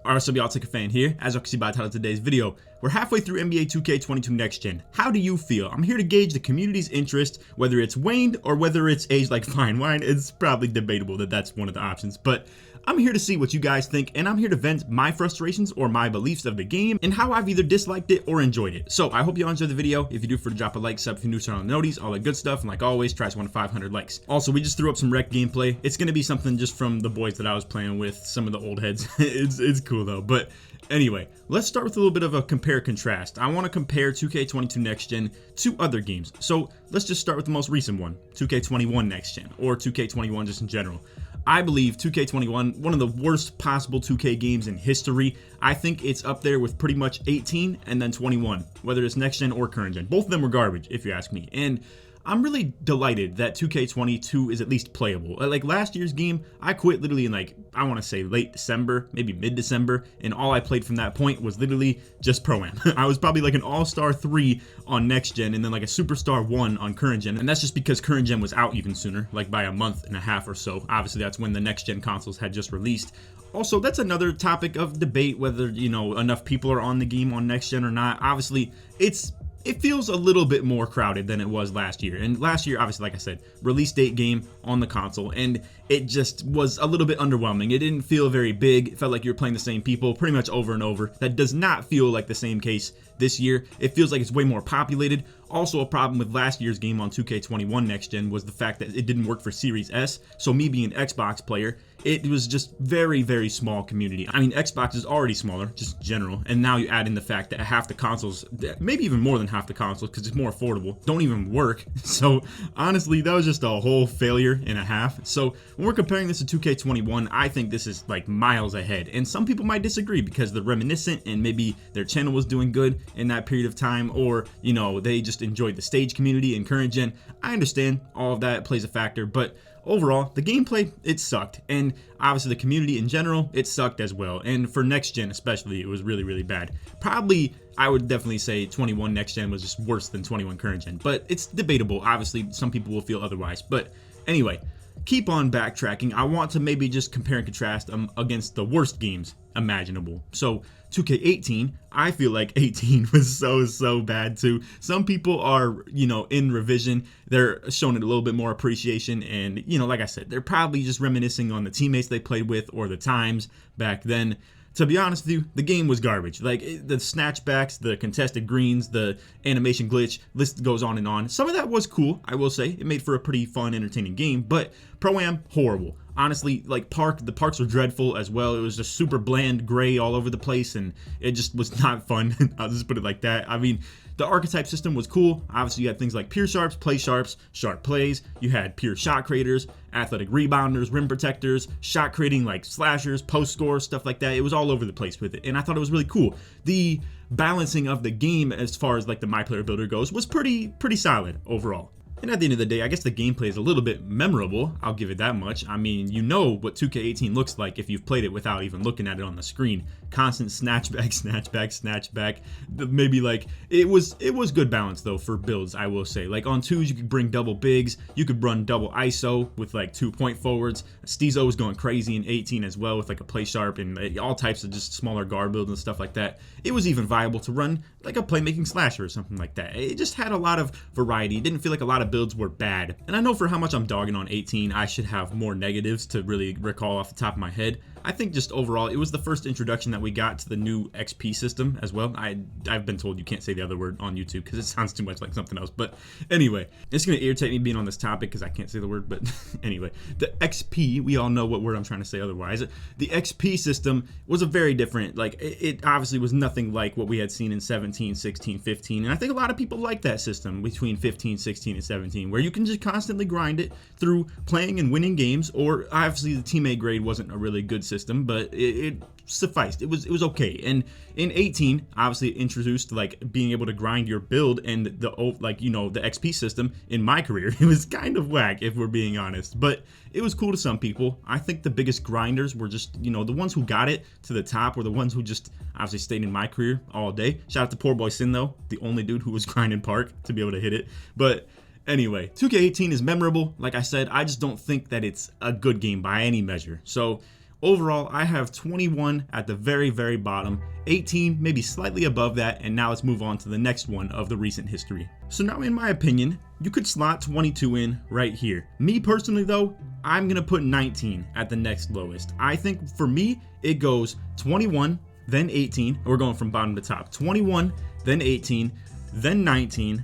What's up, y'all? LakerFan here. As you can see by the title of today's video, we're halfway through NBA 2K22 Next Gen. How do you feel? I'm here to gauge the community's interest, whether it's waned or whether it's aged like fine wine. It's probably debatable that that's one of the options, but I'm here to see what you guys think, and I'm here to vent my frustrations or my beliefs of the game and how I've either disliked it or enjoyed it. So I hope you all enjoyed the video. If you do, drop a like, sub if you're new, turn on the noties, all that good stuff, and like always, try to 1 to 500 likes. Also, we just threw up some rec gameplay. It's gonna be something just from the boys that I was playing with, some of the old heads. It's cool though. But anyway, let's start with a little bit of a compare contrast. I want to compare 2K22 Next Gen to other games. So let's just start with the most recent one, 2K21 Next Gen, or 2K21 just in general. I believe 2K21, one of the worst possible 2K games in history. I think it's up there with pretty much 18 and then 21, whether it's next gen or current gen. Both of them were garbage, if you ask me. And I'm really delighted that 2K22 is at least playable. Like last year's game, I quit literally in like, I want to say late December, maybe mid-December, and all I played from that point was literally just Pro-Am. I was probably like an All-Star 3 on Next Gen and then like a Superstar 1 on Current Gen, and that's just because Current Gen was out even sooner, like by a month and a half or so. Obviously, that's when the Next Gen consoles had just released. Also, that's another topic of debate, whether, you know, enough people are on the game on Next Gen or not. Obviously, it feels a little bit more crowded than it was last year. And last year, obviously, like I said, release date game on the console, and it just was a little bit underwhelming. It didn't feel very big. It felt like you were playing the same people pretty much over and over. That does not feel like the same case this year. It feels like it's way more populated. Also, a problem with last year's game on 2K21 Next Gen was the fact that it didn't work for Series S. So me being an Xbox player, it was just very, very small community. I mean, Xbox is already smaller, just general, and now you add in the fact that half the consoles, maybe even more than half the consoles, because it's more affordable, don't even work. So honestly, that was just a whole failure and a half. So when we're comparing this to 2K21, I think this is like miles ahead. And some people might disagree because they're reminiscent and maybe their channel was doing good in that period of time, or, you know, they just enjoyed the stage community in current gen. I understand all of that plays a factor, but overall, the gameplay, it sucked. And obviously the community in general, it sucked as well. And for next gen especially, it was really, really bad. Probably, I would definitely say 21 next gen was just worse than 21 current gen. But it's debatable. Obviously, some people will feel otherwise. But anyway, keep on backtracking. I want to maybe just compare and contrast them against the worst games imaginable. So 2K18, I feel like 18 was so bad too. Some people are, you know, in revision, they're showing it a little bit more appreciation, and, you know, like I said, they're probably just reminiscing on the teammates they played with or the times back then. To be honest with you, the game was garbage. Like, the snatchbacks, the contested greens, the animation glitch, list goes on and on. Some of that was cool, I will say. It made for a pretty fun, entertaining game, but Pro-Am, horrible. Honestly, like the parks were dreadful as well. It was just super bland gray all over the place, and it just was not fun. I'll just put it like that. I mean, the archetype system was cool. Obviously, you had things like pure sharps, play sharps, sharp plays. You had pure shot creators, athletic rebounders, rim protectors, shot creating like slashers, post scores, stuff like that. It was all over the place with it, and I thought it was really cool. The balancing of the game as far as like the My Player Builder goes was pretty solid overall. And at the end of the day, I guess the gameplay is a little bit memorable. I'll give it that much. I mean, you know what 2K18 looks like if you've played it without even looking at it on the screen. Constant snatchback. Maybe like it was good balance though for builds, I will say. Like on 2s, you could bring double bigs. You could run double ISO with like 2 point forwards. Steezo was going crazy in 18 as well with like a play sharp and all types of just smaller guard builds and stuff like that. It was even viable to run like a playmaking slasher or something like that. It just had a lot of variety. It didn't feel like a lot of builds were bad. And I know for how much I'm dogging on 18, I should have more negatives to really recall off the top of my head. I think just overall, it was the first introduction that we got to the new XP system as well. I've been told you can't say the other word on YouTube because it sounds too much like something else. But anyway, it's going to irritate me being on this topic because I can't say the word. But anyway, the XP, we all know what word I'm trying to say otherwise. The XP system was a very different, like it obviously was nothing like what we had seen in 17, 16, 15. And I think a lot of people like that system between 15, 16, and 17, where you can just constantly grind it through playing and winning games. Or obviously the teammate grade wasn't a really good system, but it sufficed. It was okay. And in 18, obviously it introduced like being able to grind your build, and the like, you know, the XP system. In my career, it was kind of whack if we're being honest, but it was cool to some people. I think the biggest grinders were just, you know, the ones who got it to the top were the ones who just obviously stayed in my career all day. Shout out to poor boy Sin though, the only dude who was grinding Park to be able to hit it. But anyway, 2K18 is memorable. Like I said, I just don't think that it's a good game by any measure. So overall, I have 21 at the very, very bottom, 18 maybe slightly above that, and now let's move on to the next one of the recent history. So now, in my opinion, you could slot 22 in right here. Me personally though, I'm gonna put 19 at the next lowest. I think for me, it goes 21, then 18. We're going from bottom to top. 21, then 18, then 19,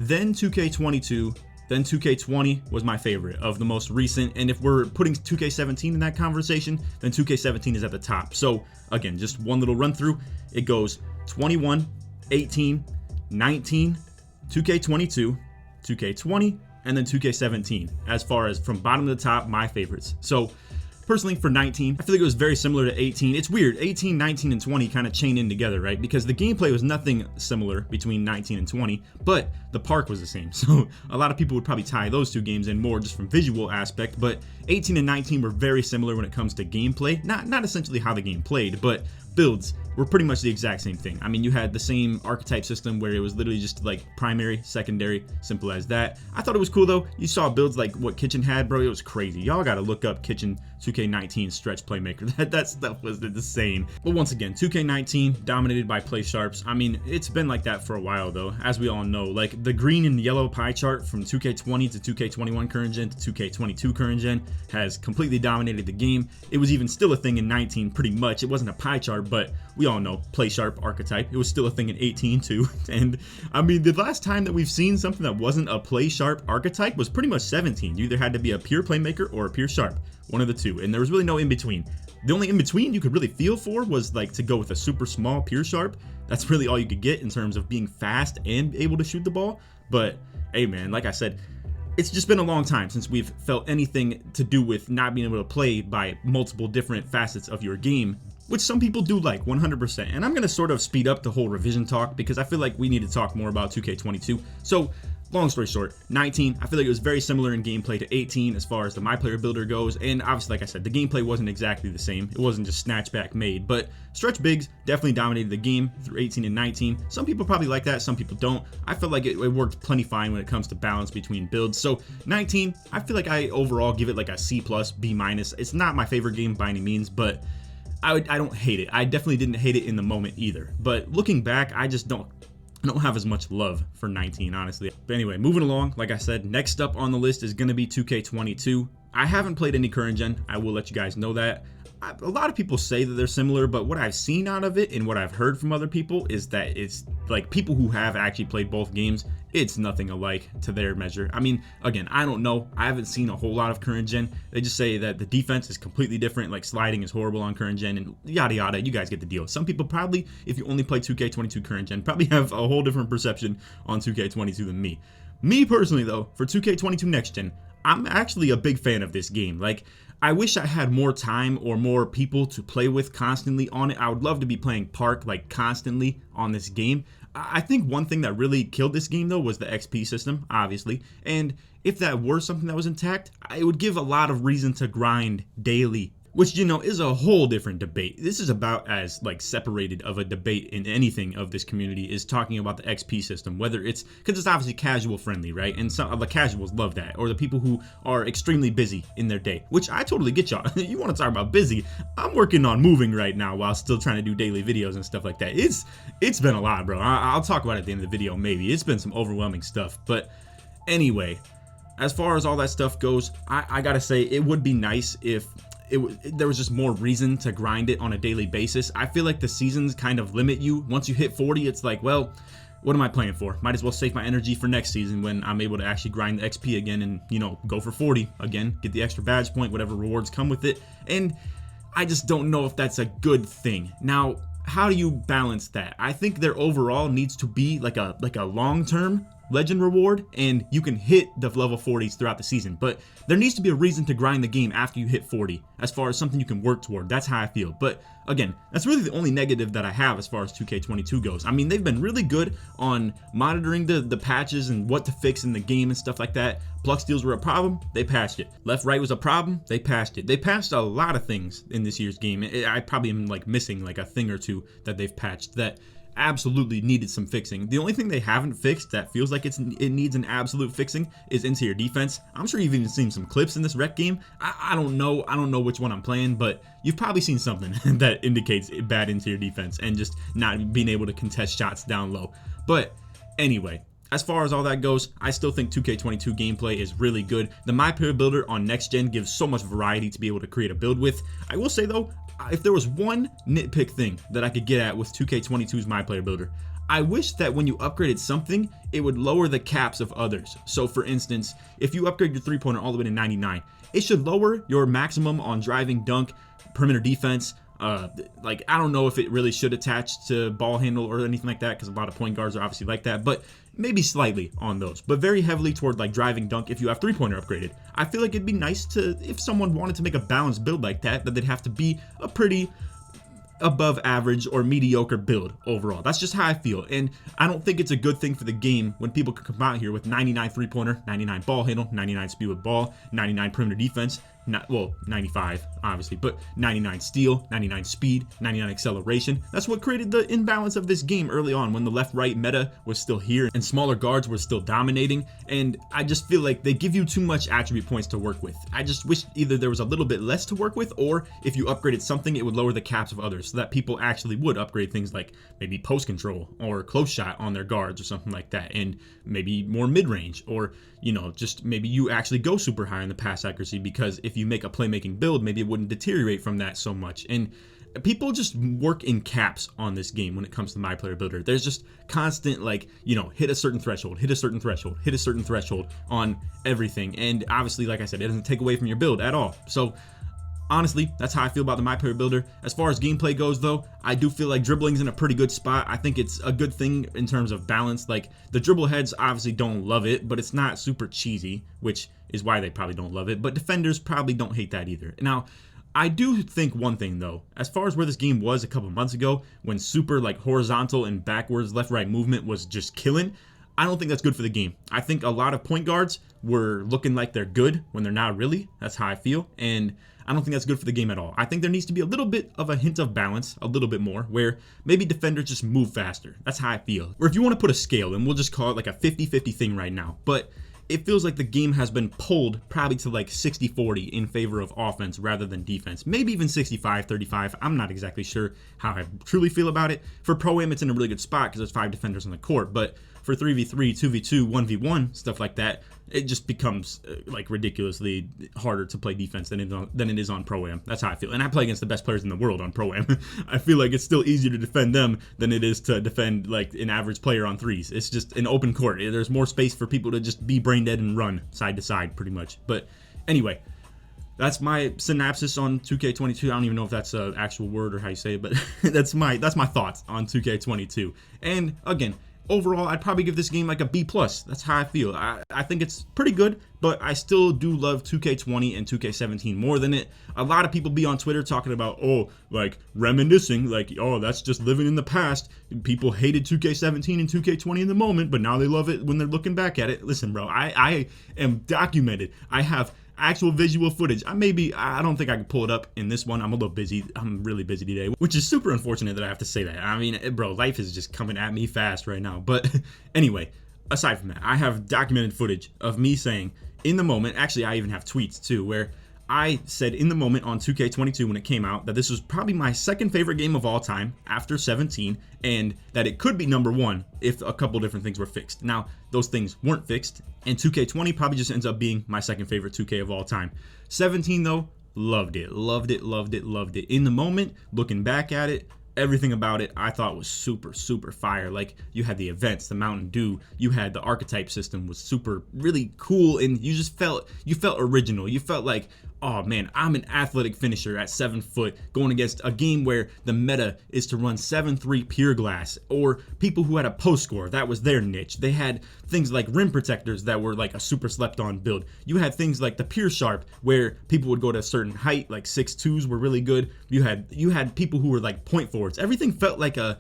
then 2K22, then 2K20 was my favorite of the most recent. And if we're putting 2K17 in that conversation, then 2K17 is at the top. So again, just one little run through. It goes 21, 18, 19, 2K22, 2K20, and then 2K17 as far as from bottom to the top, my favorites. So personally, for 19, I feel like it was very similar to 18. It's weird, 18, 19, and 20 kind of chain in together, right? Because the gameplay was nothing similar between 19 and 20, but the park was the same. So a lot of people would probably tie those two games in more just from visual aspect, but 18 and 19 were very similar when it comes to gameplay. Not essentially how the game played, but builds were pretty much the exact same thing. I mean, you had the same archetype system where it was literally just like primary, secondary, simple as that. I thought it was cool though. You saw builds like what Kitchen had, bro. It was crazy. Y'all gotta look up Kitchen 2K19 stretch playmaker. That stuff was insane. But once again, 2K19 dominated by play sharps. I mean, it's been like that for a while though, as we all know. Like the green and yellow pie chart from 2K20 to 2K21 current gen to 2K22 current gen has completely dominated the game. It was even still a thing in 19 pretty much. It wasn't a pie chart, but we all know play sharp archetype. It was still a thing in 18 too. And I mean, the last time that we've seen something that wasn't a play sharp archetype was pretty much 17. You either had to be a pure playmaker or a pure sharp, one of the two, and there was really no in between. The only in between you could really feel for was like to go with a super small pure sharp. That's really all you could get in terms of being fast and able to shoot the ball. But hey man, like I said, it's just been a long time since we've felt anything to do with not being able to play by multiple different facets of your game, which some people do like 100%. And I'm going to sort of speed up the whole revision talk because I feel like we need to talk more about 2K22. So long story short, 19, I feel like it was very similar in gameplay to 18 as far as the My Player Builder goes. And obviously, like I said, the gameplay wasn't exactly the same. It wasn't just snatchback made, but stretch bigs definitely dominated the game through 18 and 19. Some people probably like that, some people don't. I feel like it worked plenty fine when it comes to balance between builds. So 19, I feel like I overall give it like a C+, B-. It's not my favorite game by any means, but I don't hate it. I definitely didn't hate it in the moment either. But looking back, I don't have as much love for 19, honestly. But anyway, moving along, like I said, next up on the list is going to be 2K22. I haven't played any current gen. I will let you guys know that. A lot of people say that they're similar, but what I've seen out of it and what I've heard from other people is that it's like people who have actually played both games, it's nothing alike to their measure. I mean, again, I don't know. I haven't seen a whole lot of current gen. They just say that the defense is completely different, like sliding is horrible on current gen and yada yada. You guys get the deal. Some people probably, if you only play 2K22 current gen, probably have a whole different perception on 2K22 than me. Me personally though, for 2K22 next gen, I'm actually a big fan of this game. Like, I wish I had more time or more people to play with constantly on it. I would love to be playing Park like constantly on this game. I think one thing that really killed this game though was the XP system, obviously. And if that were something that was intact, it would give a lot of reason to grind daily, which, you know, is a whole different debate. This is about as like separated of a debate in anything of this community is talking about the XP system, whether it's because it's obviously casual friendly, right? And some of the casuals love that, or the people who are extremely busy in their day, which I totally get y'all. You want to talk about busy? I'm working on moving right now while still trying to do daily videos and stuff like that. It's been a lot, bro. I'll talk about it at the end of the video. Maybe it's been some overwhelming stuff, but anyway, as far as all that stuff goes, I gotta say it would be nice if there was just more reason to grind it on a daily basis. I feel like the seasons kind of limit you. Once you hit 40, it's like, well, what am I playing for? Might as well save my energy for next season when I'm able to actually grind the XP again and, you know, go for 40 again, get the extra badge point, whatever rewards come with it. And I just don't know if that's a good thing. Now, how do you balance that? I think there overall needs to be like a long-term legend reward, and you can hit the level 40s throughout the season, but there needs to be a reason to grind the game after you hit 40 as far as something you can work toward. That's how I feel. But again, that's really the only negative that I have as far as 2K22 goes. I mean, they've been really good on monitoring the patches and what to fix in the game and stuff like that. Pluck steals were a problem, they patched it. Left right was a problem, they patched it. They patched a lot of things in this year's game. I probably am like missing like a thing or two that they've patched that absolutely needed some fixing. The only thing they haven't fixed that feels like it needs an absolute fixing is interior defense. I'm sure you've even seen some clips in this rec game. I don't know which one I'm playing, but you've probably seen something that indicates bad interior defense and just not being able to contest shots down low. But anyway, as far as all that goes, I still think 2K22 gameplay is really good. The My Player Builder on next gen gives so much variety to be able to create a build with. I will say though, if there was one nitpick thing that I could get at with 2K22's My Player Builder, I wish that when you upgraded something, it would lower the caps of others. So for instance, if you upgrade your three-pointer all the way to 99, it should lower your maximum on driving, dunk, perimeter defense. Like, I don't know if it really should attach to ball handle or anything like that, because a lot of point guards are obviously like that, but maybe slightly on those, but very heavily toward like driving, dunk if you have three-pointer upgraded. I feel like it'd be nice to, if someone wanted to make a balanced build like that they'd have to be a pretty above average or mediocre build overall. That's just how I feel, and I don't think it's a good thing for the game when people can come out here with 99 three-pointer, 99 ball handle, 99 speed with ball, 99 perimeter defense, well, 95 obviously, but 99 steal, 99 speed, 99 acceleration. That's what created the imbalance of this game early on when the left-right meta was still here and smaller guards were still dominating, and I just feel like they give you too much attribute points to work with. I just wish either there was a little bit less to work with, or if you upgraded something, it would lower the caps of others so that people actually would upgrade things like maybe post control or close shot on their guards or something like that, and maybe more mid-range, or you know, just maybe you actually go super high in the pass accuracy, because if you make a playmaking build, maybe it wouldn't deteriorate from that so much. And people just work in caps on this game when it comes to My Player Builder. There's just constant, like, you know, hit a certain threshold, hit a certain threshold, hit a certain threshold on everything. And obviously, like I said, it doesn't take away from your build at all. So honestly, that's how I feel about the My Player Builder. As far as gameplay goes though, I do feel like dribbling's in a pretty good spot. I think it's a good thing in terms of balance. Like, the dribble heads obviously don't love it, but it's not super cheesy, which is why they probably don't love it. But defenders probably don't hate that either. Now, I do think one thing though, as far as where this game was a couple months ago, when super like horizontal and backwards left-right movement was just killing, I don't think that's good for the game. I think a lot of point guards were looking like they're good when they're not really. That's how I feel. And I don't think that's good for the game at all. I think there needs to be a little bit of a hint of balance, a little bit more, where maybe defenders just move faster. That's how I feel. Or if you want to put a scale, and we'll just call it like a 50-50 thing right now, but it feels like the game has been pulled probably to like 60-40 in favor of offense rather than defense. Maybe even 65-35. I'm not exactly sure how I truly feel about it. For Pro-Am, it's in a really good spot because there's 5 defenders on the court, but for 3v3, 2v2, 1v1, stuff like that, it just becomes like ridiculously harder to play defense than it is on Pro-Am. That's how I feel. And I play against the best players in the world on Pro-Am. I feel like it's still easier to defend them than it is to defend like an average player on threes. It's just an open court. There's more space for people to just be brain dead and run side to side pretty much. But anyway, that's my synopsis on 2K22. I don't even know if that's an actual word or how you say it, but that's my thoughts on 2K22. And again, overall, I'd probably give this game like a B+. That's how I feel. I think it's pretty good, but I still do love 2K20 and 2K17 more than it. A lot of people be on Twitter talking about, oh, like reminiscing, like, oh, that's just living in the past. People hated 2K17 and 2K20 in the moment, but now they love it when they're looking back at it. Listen, bro, I am documented. I have actual visual footage. I don't think I can pull it up in this one. I'm a little busy. I'm really busy today, which is super unfortunate that I have to say that. I mean, bro, life is just coming at me fast right now. But anyway, aside from that, I have documented footage of me saying in the moment, actually I even have tweets too, where I said in the moment on 2K22 when it came out that this was probably my second favorite game of all time after 17, and that it could be number 1 if a couple different things were fixed. Now, those things weren't fixed, and 2K20 probably just ends up being my second favorite 2K of all time. 17 though, loved it. In the moment, looking back at it, everything about it I thought was super fire. Like, you had the events, the Mountain Dew, you had the archetype system was super really cool, and you felt original. You felt like, oh man, I'm an athletic finisher at 7 foot going against a game where the meta is to run 7-3 pure glass, or people who had a post score, that was their niche. They had things like rim protectors that were like a super slept on build. You had things like the pure sharp where people would go to a certain height, like 6'2s were really good. You had people who were like point forwards. Everything felt like a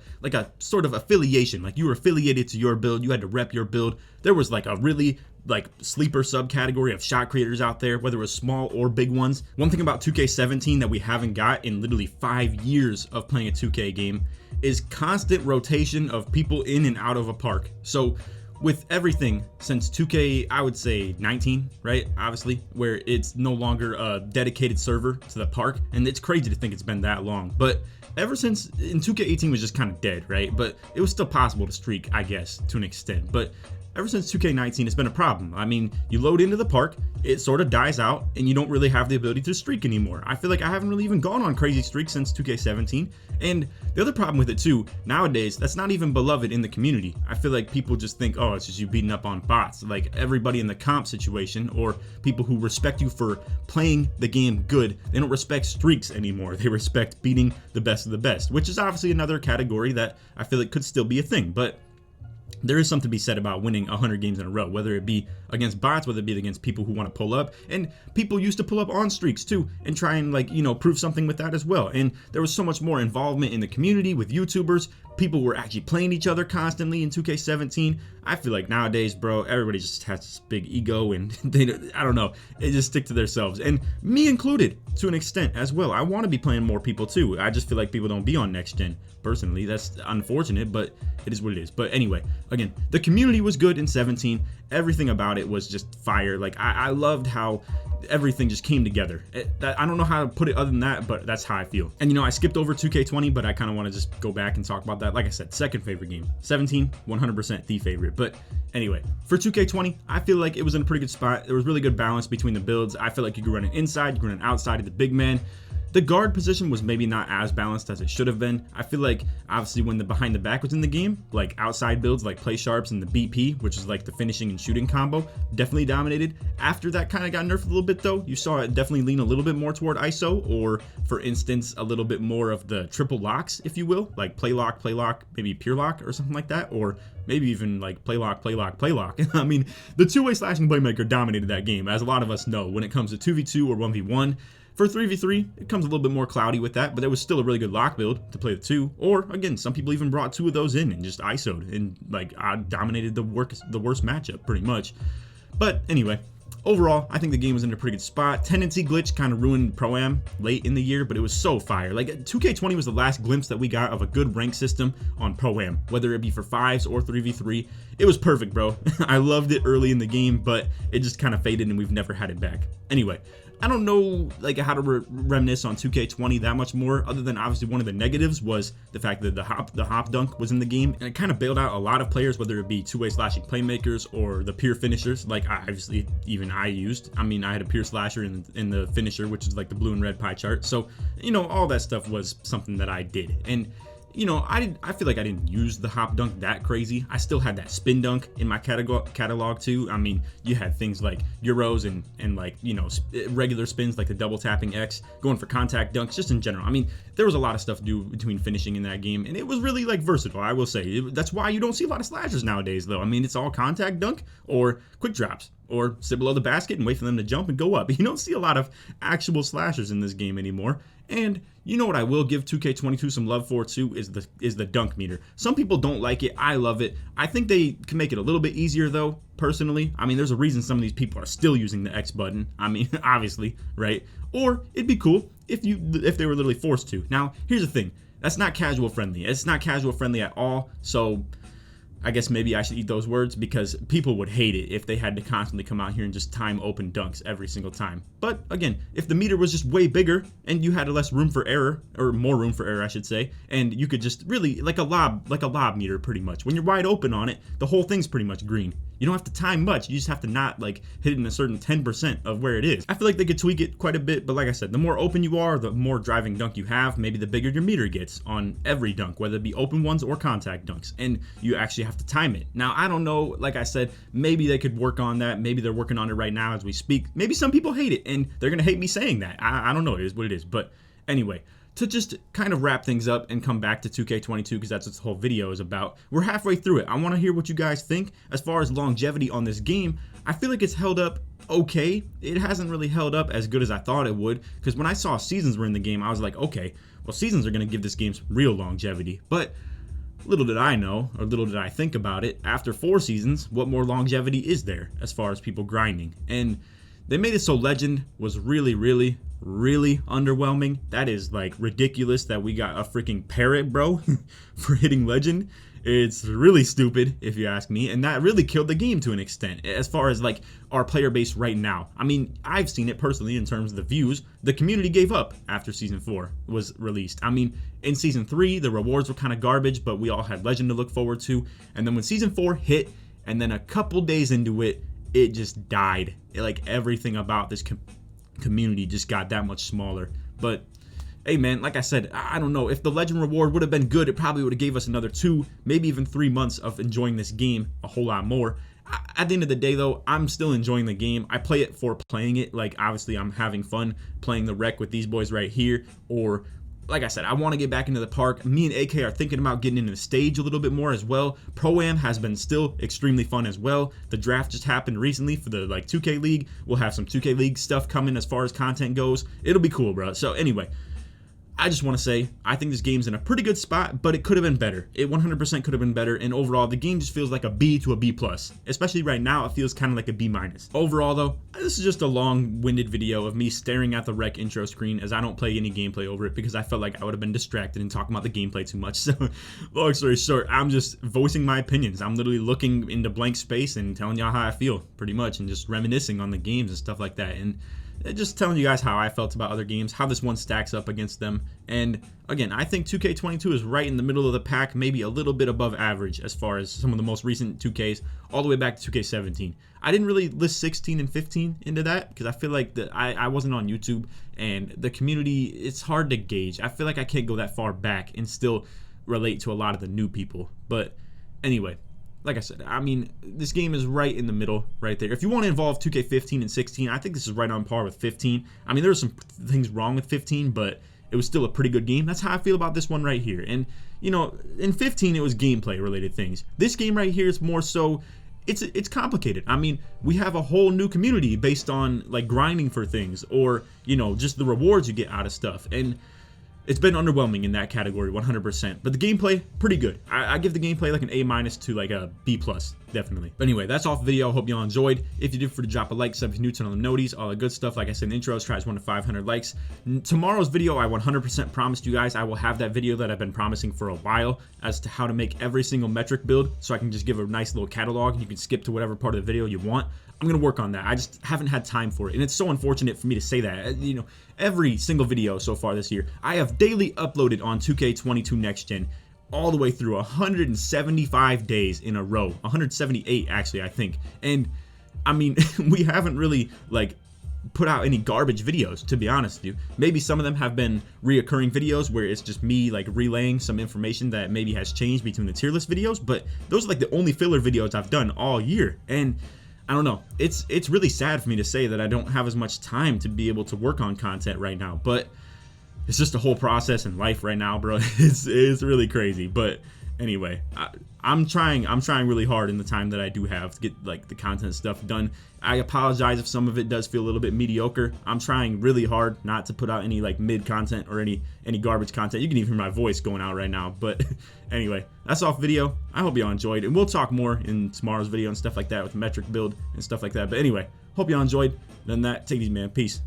sort of affiliation, like you were affiliated to your build. You had to rep your build. There was like a really like sleeper subcategory of shot creators out there, whether it was small or big ones. One thing about 2K17 that we haven't got in literally 5 years of playing a 2K game is constant rotation of people in and out of a park. So with everything since 2K, I would say 19, right? Obviously, where it's no longer a dedicated server to the park, and it's crazy to think it's been that long. But ever since, in 2K18 was just kind of dead, right? But it was still possible to streak, I guess, to an extent. But ever since 2K19, it's been a problem. I mean, you load into the park, it sort of dies out, and you don't really have the ability to streak anymore. I feel like I haven't really even gone on crazy streaks since 2K17. And the other problem with it too, nowadays, that's not even beloved in the community. I feel like people just think, oh, it's just you beating up on bots. Like everybody in the comp situation, or people who respect you for playing the game good, they don't respect streaks anymore. They respect beating the best of the best, which is obviously another category that I feel like could still be a thing. But there is something to be said about winning 100 games in a row, whether it be against bots, whether it be against people who want to pull up. And people used to pull up on streaks too and try and, like, you know, prove something with that as well. And there was so much more involvement in the community with YouTubers. People were actually playing each other constantly in 2K17. I feel like nowadays, bro, everybody just has this big ego, and I don't know, they just stick to themselves, and me included to an extent as well. I want to be playing more people too. I just feel like people don't be on next gen. Personally, that's unfortunate, but it is what it is. But anyway, again, the community was good in 17. Everything about it was just fire. Like I loved how everything just came together. I don't know how to put it other than that, but that's how I feel. And you know, I skipped over 2K20, but I kind of want to just go back and talk about that. Like I said, second favorite game. 17, 100% the favorite. But anyway, for 2K20, I feel like it was in a pretty good spot. There was really good balance between the builds. I feel like you could run it inside, you could run it outside of the big man. The guard position was maybe not as balanced as it should have been. I feel like obviously when the behind the back was in the game, like outside builds like play sharps and the BP, which is like the finishing and shooting combo, definitely dominated. After that kind of got nerfed a little bit though, you saw it definitely lean a little bit more toward ISO, or for instance, a little bit more of the triple locks, if you will, like play lock, maybe pure lock or something like that, or maybe even like play lock. I mean, the two-way slashing playmaker dominated that game, as a lot of us know. When it comes to 2v2 or 1v1, for 3v3, it comes a little bit more cloudy with that, but there was still a really good lock build to play the two. Or again, some people even brought two of those in and just ISO'd, and like I dominated the worst matchup pretty much. But anyway, overall, I think the game was in a pretty good spot. Tendency glitch kind of ruined Pro-Am late in the year, but it was so fire. Like 2K20 was the last glimpse that we got of a good rank system on Pro-Am, whether it be for 5s or 3v3. It was perfect, bro. I loved it early in the game, but it just kind of faded and we've never had it back. Anyway, I don't know like how to reminisce on 2K20 that much more, other than obviously one of the negatives was the fact that the hop dunk was in the game, and it kind of bailed out a lot of players, whether it be two-way slashing playmakers or the pure finishers, like obviously even I used. I mean, I had a pure slasher in the finisher, which is like the blue and red pie chart. So, you know, all that stuff was something that I did. And you know, I feel like I didn't use the hop dunk that crazy. I still had that spin dunk in my catalog too. I mean, you had things like Euros and like, you know, regular spins like the double tapping X, going for contact dunks, just in general. I mean, there was a lot of stuff to do between finishing in that game, and it was really like versatile, I will say. That's why you don't see a lot of slashers nowadays though. I mean, it's all contact dunk or quick drops, or sit below the basket and wait for them to jump and go up. You don't see a lot of actual slashers in this game anymore. And you know what I will give 2K22 some love for too is the dunk meter. Some people don't like it. I love it. I think they can make it a little bit easier though, personally. I mean, there's a reason some of these people are still using the X button. I mean, obviously, right? Or it'd be cool if they were literally forced to. Now, here's the thing. That's not casual friendly. It's not casual friendly at all. So I guess maybe I should eat those words, because people would hate it if they had to constantly come out here and just time open dunks every single time. But again, if the meter was just way bigger and you had less room for error, or more room for error, I should say, and you could just really, like a lob meter pretty much. When you're wide open on it, the whole thing's pretty much green. You don't have to time much. You just have to not like hit it in a certain 10% of where it is. I feel like they could tweak it quite a bit, but like I said, the more open you are, the more driving dunk you have, maybe the bigger your meter gets on every dunk, whether it be open ones or contact dunks, and you actually have to time it. Now, I don't know, like I said, maybe they could work on that. Maybe they're working on it right now as we speak. Maybe some people hate it, and they're gonna hate me saying that. I don't know, it is what it is. But anyway, to just kind of wrap things up and come back to 2K22, because that's what this whole video is about. We're halfway through it. I want to hear what you guys think as far as longevity on this game. I feel like it's held up okay. It hasn't really held up as good as I thought it would, because when I saw seasons were in the game, I was like, okay, well, seasons are going to give this game some real longevity. But little did I know, or little did I think about it, after 4 seasons, what more longevity is there as far as people grinding? And they made it so Legend was really underwhelming. That is like ridiculous that we got a freaking parrot, bro, for hitting Legend. It's really stupid, if you ask me, and that really killed the game to an extent as far as like our player base right now. I mean, I've seen it personally in terms of the views. The community gave up after season 4 was released. I mean, in season 3, the rewards were kind of garbage, but we all had Legend to look forward to. And then when season 4 hit, and then a couple days into it, it just died. Like everything about this community just got that much smaller. But hey man, like I said, I don't know, if the Legend reward would have been good, it probably would have gave us another 2, maybe even 3 months of enjoying this game a whole lot more. At the end of the day though, I'm still enjoying the game. I play it for playing it. Like obviously I'm having fun playing the wreck with these boys right here, or like I said, I want to get back into the park. Me and AK are thinking about getting into the stage a little bit more as well. Pro-Am has been still extremely fun as well. The draft just happened recently for the like 2K League. We'll have some 2K League stuff coming as far as content goes. It'll be cool, bro. So anyway, I just want to say, I think this game's in a pretty good spot, but it could have been better. It 100% could have been better, and overall, the game just feels like a B to a B+. Especially right now, it feels kind of like a B-. Overall, though, this is just a long-winded video of me staring at the rec intro screen as I don't play any gameplay over it because I felt like I would have been distracted and talking about the gameplay too much. So, long story short, I'm just voicing my opinions. I'm literally looking into blank space and telling y'all how I feel, pretty much, and just reminiscing on the games and stuff like that. And just telling you guys how I felt about other games, how this one stacks up against them. And again, I think 2K22 is right in the middle of the pack, maybe a little bit above average as far as some of the most recent 2Ks, all the way back to 2K17. I didn't really list 16 and 15 into that because I feel like I wasn't on YouTube, and the community, it's hard to gauge. I feel like I can't go that far back and still relate to a lot of the new people. But anyway, like I said, I mean, this game is right in the middle, right there. If you want to involve 2K15 and 16, I think this is right on par with 15. I mean, there were some things wrong with 15, but it was still a pretty good game. That's how I feel about this one right here. And, you know, in 15, it was gameplay-related things. This game right here is more so, it's complicated. I mean, we have a whole new community based on, like, grinding for things or, you know, just the rewards you get out of stuff. And it's been underwhelming in that category, 100%. But the gameplay, pretty good. I give the gameplay like an A- to like a B+, definitely. But anyway, that's off the video. I hope y'all enjoyed. If you did, for to drop a like, sub if you're new, turn on the noties, all the good stuff. Like I said in the intro, let's try 1 to 500 likes. Tomorrow's video, I 100% promised you guys I will have that video that I've been promising for a while as to how to make every single metric build, so I can just give a nice little catalog and you can skip to whatever part of the video you want. I'm going to work on that. I just haven't had time for it. And it's so unfortunate for me to say that. You know, every single video so far this year, I have daily uploaded on 2K22 Next Gen all the way through 175 days in a row. 178, actually, I think. And, I mean, we haven't really, like, put out any garbage videos, to be honest with you. Maybe some of them have been reoccurring videos where it's just me, like, relaying some information that maybe has changed between the tier list videos. But those are, like, the only filler videos I've done all year. And I don't know, it's really sad for me to say that I don't have as much time to be able to work on content right now, but it's just a whole process in life right now, bro. It's really crazy. But anyway, I'm trying really hard in the time that I do have to get like the content stuff done. I apologize if some of it does feel a little bit mediocre. I'm trying really hard not to put out any like mid content or any garbage content. You can even hear my voice going out right now. But anyway, that's off video. I hope y'all enjoyed, and we'll talk more in tomorrow's video and stuff like that with metric build and stuff like that. But anyway, hope y'all enjoyed. Other than that, take it easy, man. Peace.